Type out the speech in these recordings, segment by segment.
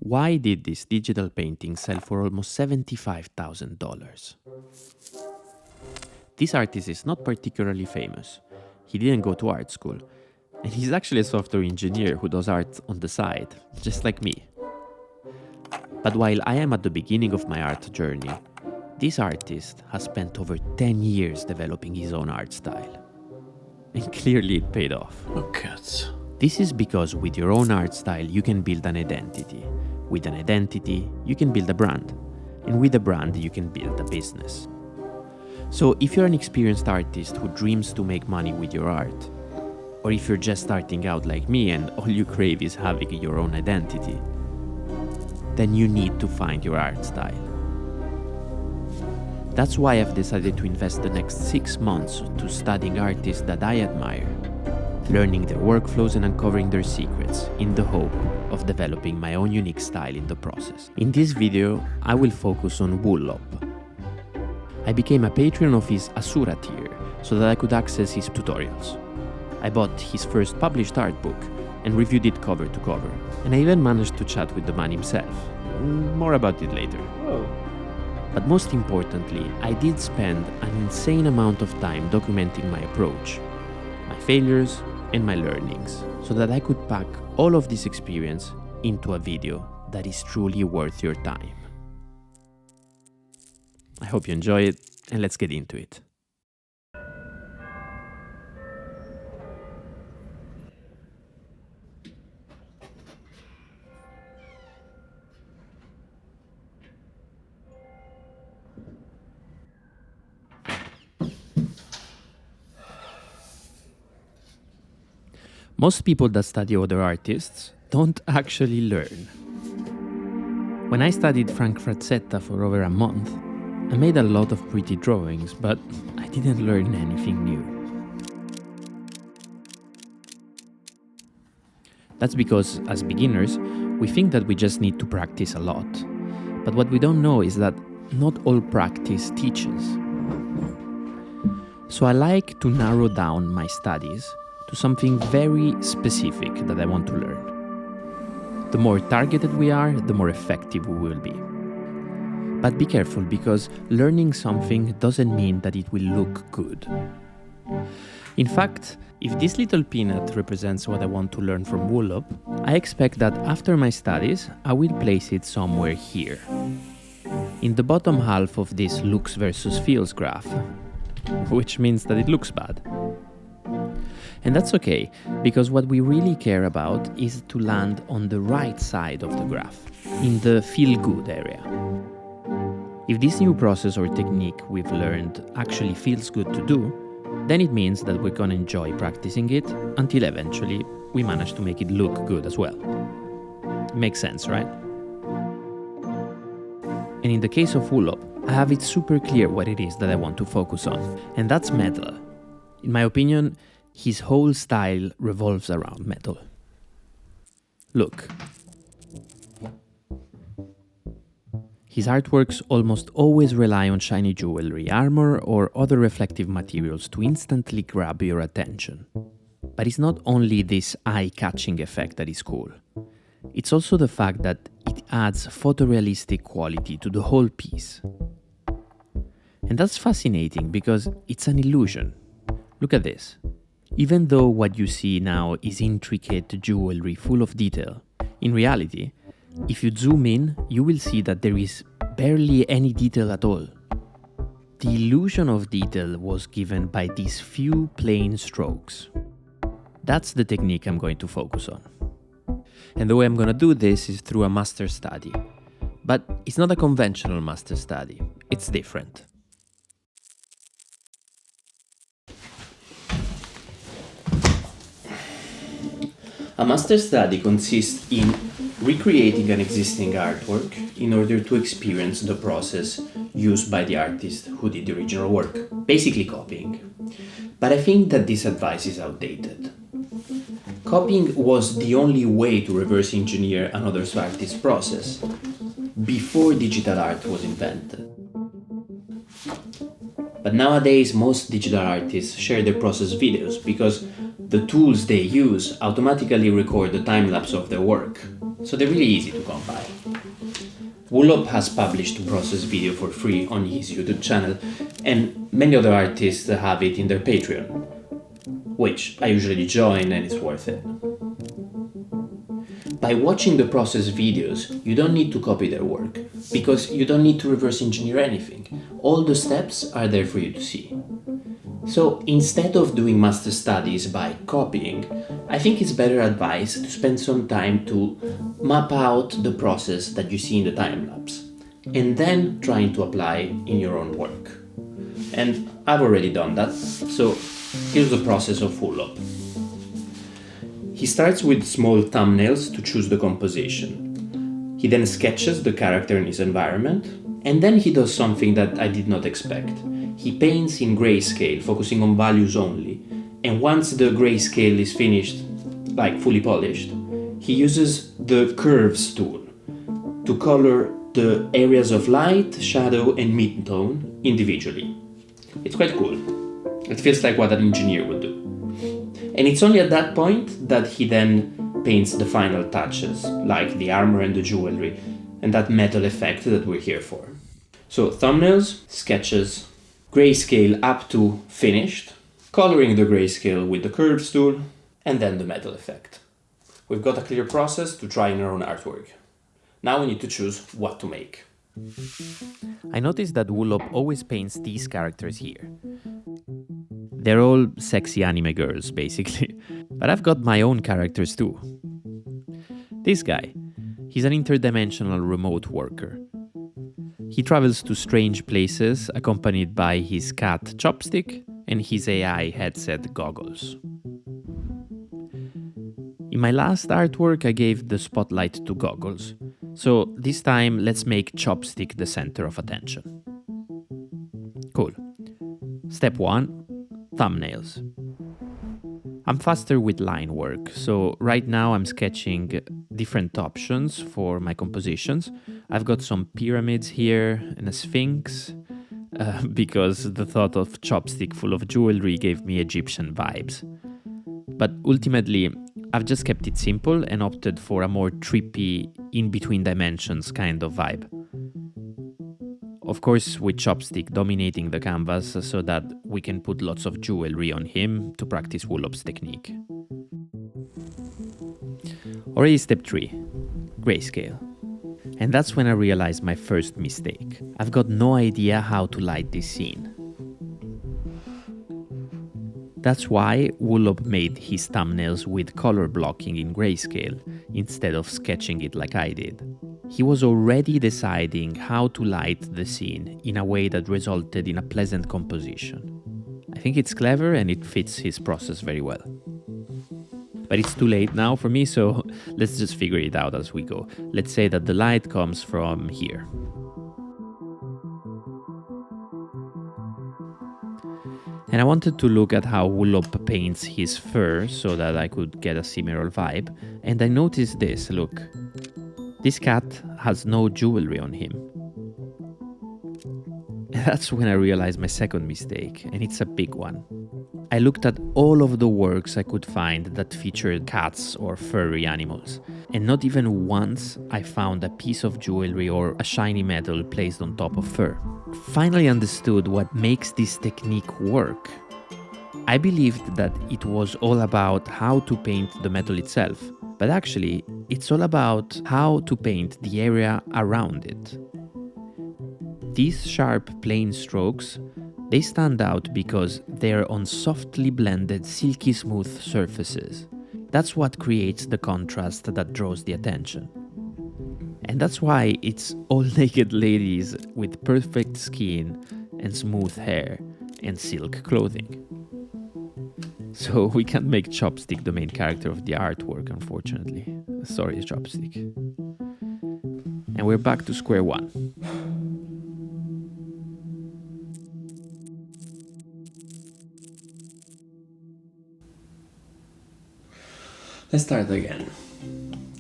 Why did this digital painting sell for almost $75,000? This artist is not particularly famous. He didn't go to art school, and he's actually a software engineer who does art on the side, just like me. But while I am at the beginning of my art journey, this artist has spent over 10 years developing his own art style. And clearly it paid off. Look at. This is because with your own art style you can build an identity. With an identity, you can build a brand. And with a brand, you can build a business. So if you're an experienced artist who dreams to make money with your art, or if you're just starting out like me and all you crave is having your own identity, then you need to find your art style. That's why I've decided to invest the next 6 months to studying artists that I admire, learning their workflows and uncovering their secrets in the hope of developing my own unique style in the process. In this video, I will focus on WLOP. I became a patron of his Asura tier so that I could access his tutorials. I bought his first published art book and reviewed it cover to cover, and I even managed to chat with the man himself. More about it later. Oh. But most importantly, I did spend an insane amount of time documenting my approach, my failures, and my learnings, so that I could pack all of this experience into a video that is truly worth your time. I hope you enjoy it, and let's get into it. Most people that study other artists don't actually learn. When I studied Frazetta for over a month, I made a lot of pretty drawings, but I didn't learn anything new. That's because, as beginners, we think that we just need to practice a lot. But what we don't know is that not all practice teaches. So I like to narrow down my studies to something very specific that I want to learn. The more targeted we are, the more effective we will be. But be careful, because learning something doesn't mean that it will look good. In fact, if this little peanut represents what I want to learn from WLOP, I expect that after my studies, I will place it somewhere here, in the bottom half of this looks versus feels graph, which means that it looks bad. And that's okay, because what we really care about is to land on the right side of the graph, in the feel-good area. If this new process or technique we've learned actually feels good to do, then it means that we're gonna enjoy practicing it until eventually we manage to make it look good as well. Makes sense, right? And in the case of WLOP, I have it super clear what it is that I want to focus on, and that's metal. In my opinion, his whole style revolves around metal. Look. His artworks almost always rely on shiny jewelry, armor, or other reflective materials to instantly grab your attention. But it's not only this eye-catching effect that is cool. It's also the fact that it adds photorealistic quality to the whole piece. And that's fascinating because it's an illusion. Look at this. Even though what you see now is intricate jewelry full of detail, in reality, if you zoom in, you will see that there is barely any detail at all. The illusion of detail was given by these few plain strokes. That's the technique I'm going to focus on. And the way I'm going to do this is through a master study. But it's not a conventional master study, it's different. A master study consists in recreating an existing artwork in order to experience the process used by the artist who did the original work, basically copying. But I think that this advice is outdated. Copying was the only way to reverse engineer another artist's process before digital art was invented. But nowadays, most digital artists share their process videos because the tools they use automatically record the time-lapse of their work, so they're really easy to compile. WLOP has published the process video for free on his YouTube channel, and many other artists have it in their Patreon, which I usually join, and it's worth it. By watching the process videos, you don't need to copy their work, because you don't need to reverse engineer anything. All the steps are there for you to see. So instead of doing master studies by copying, I think it's better advice to spend some time to map out the process that you see in the time-lapse, and then trying to apply in your own work. And I've already done that, so here's the process of WLOP. He starts with small thumbnails to choose the composition. He then sketches the character in his environment, and then he does something that I did not expect. He paints in grayscale, focusing on values only, and once the grayscale is finished, like fully polished, he uses the curves tool to color the areas of light, shadow, and mid-tone individually. It's quite cool. It feels like what an engineer would do. And it's only at that point that he then paints the final touches, like the armor and the jewelry, and that metal effect that we're here for. So thumbnails, sketches, grayscale up to finished, coloring the grayscale with the curves tool, and then the metal effect. We've got a clear process to try in our own artwork. Now we need to choose what to make. I noticed that WLOP always paints these characters here. They're all sexy anime girls, basically. But I've got my own characters too. This guy, he's an interdimensional remote worker. He travels to strange places accompanied by his cat Chopstick and his AI headset Goggles. In my last artwork, I gave the spotlight to Goggles. So this time, let's make Chopstick the center of attention. Cool. Step 1. Thumbnails. I'm faster with line work, so right now I'm sketching different options for my compositions. I've got some pyramids here and a sphinx, because the thought of Chopstick full of jewelry gave me Egyptian vibes. But ultimately, I've just kept it simple and opted for a more trippy, in-between dimensions kind of vibe. Of course, with Chopstick dominating the canvas so that we can put lots of jewelry on him to practice WLOP's technique. Already step 3, grayscale. And that's when I realized my first mistake. I've got no idea how to light this scene. That's why WLOP made his thumbnails with color blocking in grayscale instead of sketching it like I did. He was already deciding how to light the scene in a way that resulted in a pleasant composition. I think it's clever and it fits his process very well. But it's too late now for me, so let's just figure it out as we go. Let's say that the light comes from here. And I wanted to look at how WLOP paints his fur so that I could get a similar vibe. And I noticed this, look. This cat has no jewelry on him. And that's when I realized my second mistake, and it's a big one. I looked at all of the works I could find that featured cats or furry animals, and not even once I found a piece of jewelry or a shiny metal placed on top of fur. Finally understood what makes this technique work. I believed that it was all about how to paint the metal itself, but actually it's all about how to paint the area around it. These sharp plain strokes, they stand out because they're on softly blended, silky smooth surfaces. That's what creates the contrast that draws the attention. And that's why it's all naked ladies with perfect skin and smooth hair and silk clothing. So we can't make Chopstick the main character of the artwork, unfortunately. Sorry, Chopstick. And we're back to square one. Let's start again.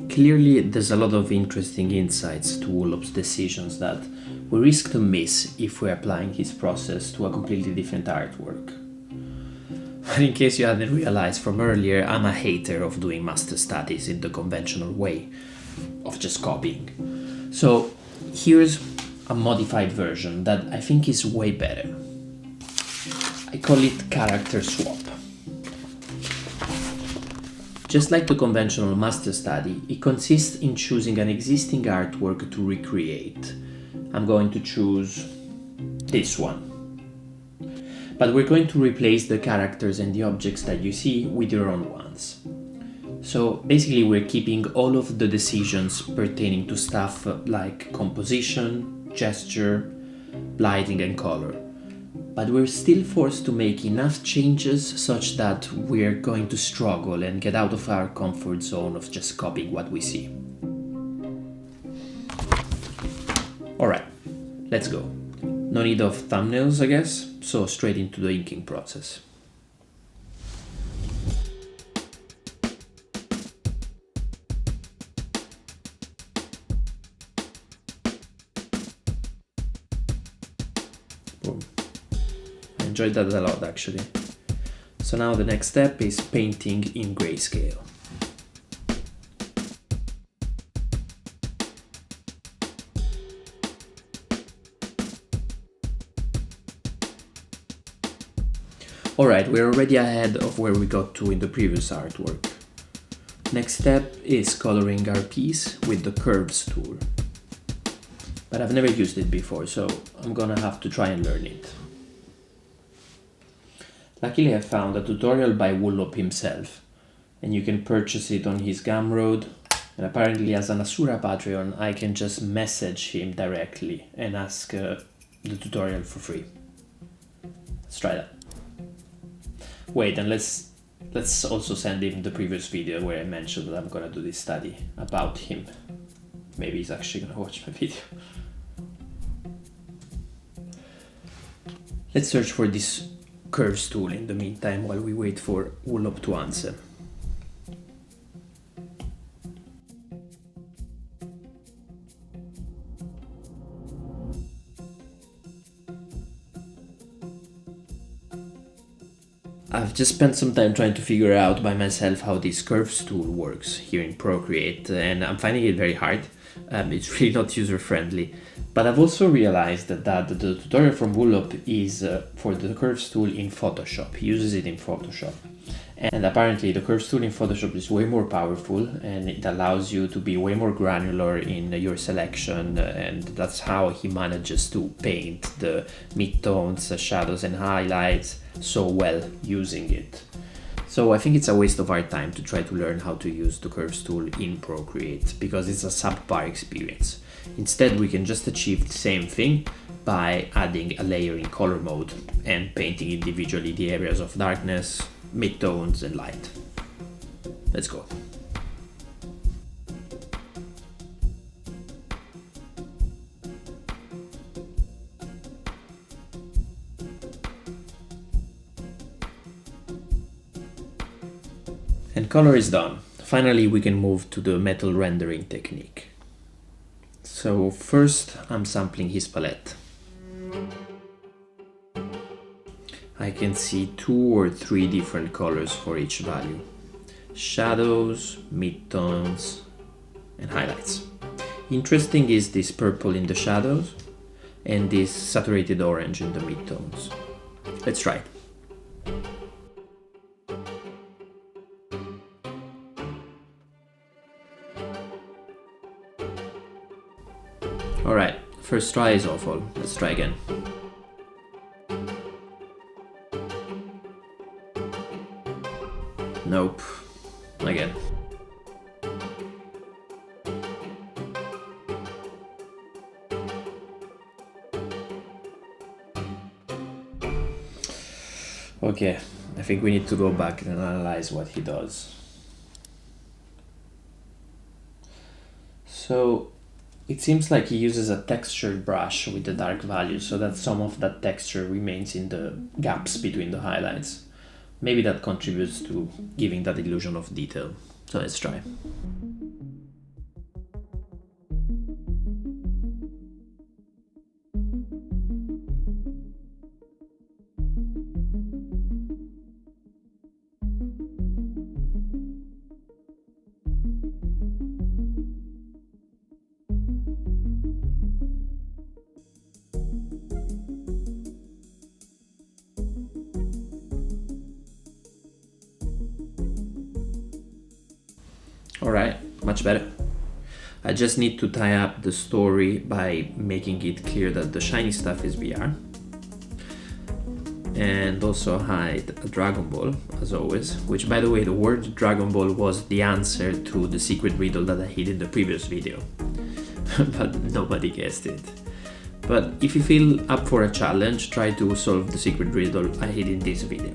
Clearly, there's a lot of interesting insights to WLOP's decisions that we risk to miss if we're applying his process to a completely different artwork. But in case you hadn't realized from earlier, I'm a hater of doing master studies in the conventional way. of just copying. So here's a modified version that I think is way better. I call it character swap. Just like the conventional master study, it consists in choosing an existing artwork to recreate. I'm going to choose this one. But we're going to replace the characters and the objects that you see with your own ones. So basically we're keeping all of the decisions pertaining to stuff like composition, gesture, lighting and color. But we're still forced to make enough changes such that we're going to struggle and get out of our comfort zone of just copying what we see. Alright, let's go. No need of thumbnails, I guess, so straight into the inking process. Boom. I enjoyed that a lot actually. So now the next step is painting in grayscale. Alright, we're already ahead of where we got to in the previous artwork. Next step is coloring our piece with the curves tool. But I've never used it before, so I'm gonna have to try and learn it. Luckily I found a tutorial by WLOP himself, and you can purchase it on his Gumroad, and apparently as an Asura Patreon I can just message him directly and ask the tutorial for free. Let's try that. Wait, and let's also send him the previous video where I mentioned that I'm gonna do this study about him. Maybe he's actually gonna watch my video. Let's search for this curves tool in the meantime while we wait for WLOP to answer. I've just spent some time trying to figure out by myself how this curves tool works here in Procreate, and I'm finding it very hard. It's really not user-friendly. But I've also realized that the tutorial from WLOP is for the curves tool in Photoshop. He uses it in Photoshop. And apparently the curves tool in Photoshop is way more powerful, and it allows you to be way more granular in your selection, and that's how he manages to paint the midtones, shadows and highlights so well using it. So I think it's a waste of our time to try to learn how to use the curves tool in Procreate, because it's a subpar experience. Instead we can just achieve the same thing by adding a layer in color mode and painting individually the areas of darkness, midtones and light. Let's go. And color is done. Finally we can move to the metal rendering technique. So first I'm sampling his palette. I can see 2 or 3 different colors for each value. Shadows, midtones, and highlights. Interesting is this purple in the shadows and this saturated orange in the midtones. Let's try it. Alright, first try is awful. Let's try again. Nope. Again. Okay, I think we need to go back and analyze what he does. So it seems like he uses a textured brush with the dark values so that some of that texture remains in the gaps between the highlights. Maybe that contributes to giving that illusion of detail. So let's try. Alright, much better. I just need to tie up the story by making it clear that the shiny stuff is VR. And also hide a Dragon Ball, as always, which, by the way, the word Dragon Ball was the answer to the secret riddle that I hid in the previous video. But nobody guessed it. But if you feel up for a challenge, try to solve the secret riddle I hid in this video.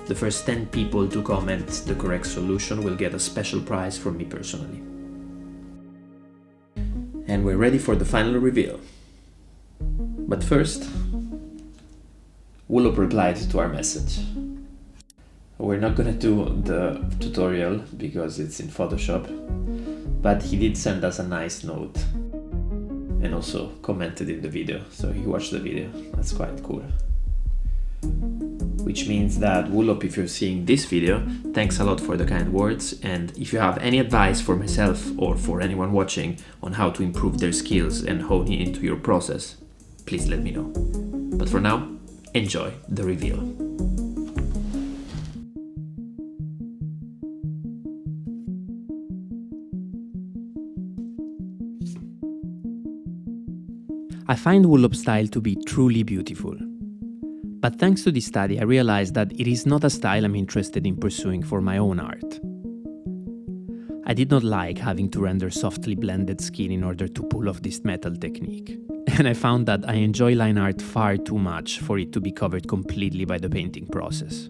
The first 10 people to comment the correct solution will get a special prize from me personally. And we're ready for the final reveal. But first, WLOP replied to our message. We're not gonna do the tutorial because it's in Photoshop, but he did send us a nice note and also commented in the video, so he watched the video. That's quite cool. Which means that WLOP, if you're seeing this video, thanks a lot for the kind words, and if you have any advice for myself or for anyone watching on how to improve their skills and hone into your process, please let me know. But for now, enjoy the reveal. I find WLOP's style to be truly beautiful. But thanks to this study, I realized that it is not a style I'm interested in pursuing for my own art. I did not like having to render softly blended skin in order to pull off this metal technique. And I found that I enjoy line art far too much for it to be covered completely by the painting process.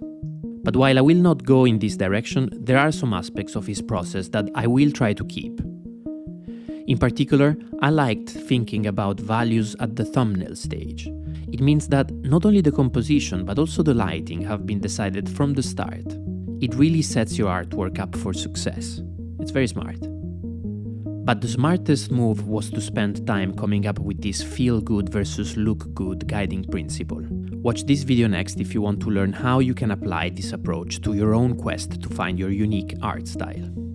But while I will not go in this direction, there are some aspects of his process that I will try to keep. In particular, I liked thinking about values at the thumbnail stage. It means that not only the composition but also the lighting have been decided from the start. It really sets your artwork up for success. It's very smart. But the smartest move was to spend time coming up with this feel good versus look good guiding principle. Watch this video next if you want to learn how you can apply this approach to your own quest to find your unique art style.